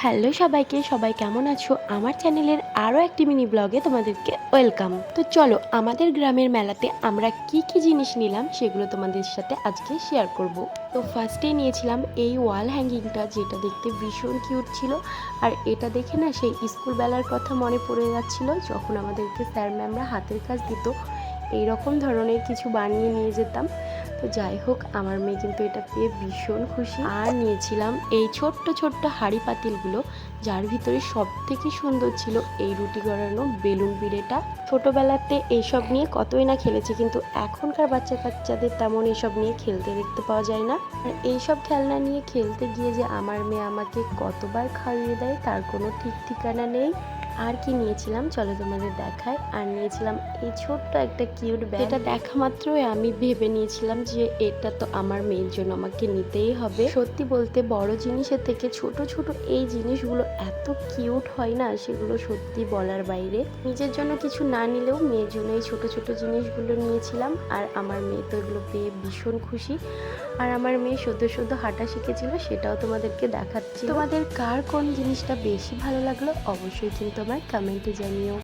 Hello সবাইকে, সবাই কেমন আছো? আমার চ্যানেলের আরও একটি মিনি ব্লগে তোমাদেরকে ওয়েলকাম। তো চলো, আমাদের গ্রামের মেলাতে আমরা কি কি জিনিস নিলাম সেগুলো তোমাদের সাথে আজকে শেয়ার করব। তো ফার্স্টেই নিয়েছিলাম এই ওয়াল হ্যাঙ্গিংটা, যেটা দেখতে ভীষণ কিউট ছিল। আর এটা দেখে না সেই স্কুলবেলার কথা মনে পড়ে যাচ্ছিল, যখন আমাদেরকে স্যার ম্যামরা হাতের কাজ দিত, এই রকম ধরনের কিছু বানিয়ে নিয়ে যেতাম। তো যাই হোক, আমার মেয়ে কিন্তু এটা পেয়ে ভীষণ খুশি। আর নিয়েছিলাম এই ছোট্ট ছোট্ট হাঁড়ি পাতিলগুলো, যার ভিতরে সব থেকে সুন্দর ছিল এই রুটি গড়ানো বেলুন পিড়েটা। ছোটোবেলাতে এইসব নিয়ে কতই না খেলেছি, কিন্তু এখনকার বাচ্চা কাচ্চাদের তেমন এইসব নিয়ে খেলতে দেখতে পাওয়া যায় না। আর এইসব খেলনা নিয়ে খেলতে গিয়ে যে আমার মেয়ে আমাকে কতবার খাইয়ে দেয় তার কোনো ঠিক ঠিকানা নেই। আর কি নিয়েছিলাম চলো তোমাদের দেখায়। আর নিয়েছিলাম এই ছোট্ট একটা কিউট ব্যাগ, এটা দেখা মাত্রই আমি ভেবে নিয়েছিলাম যে এটা তো আমার মেয়ের জন্য আমাকে নিতেই হবে। সত্যি বলতে বড় জিনিসের থেকে ছোট ছোট এই জিনিসগুলো এত কিউট হয় না, সেগুলো সত্যি বলার বাইরে। নিজের জন্য কিছু না নিলেও মেয়ের জন্য এই ছোট ছোট জিনিসগুলো নিয়েছিলাম। আর আমার মেয়ে তো এগুলো পেয়ে ভীষণ খুশি। আর আমার মেয়ে সদ্য সদ্য হাঁটা শিখেছিল, সেটাও তোমাদেরকে দেখাচ্ছি। তোমাদের কার কোন জিনিসটা বেশি ভালো লাগলো অবশ্যই কিন্তু আমার কমেন্টে জানিও।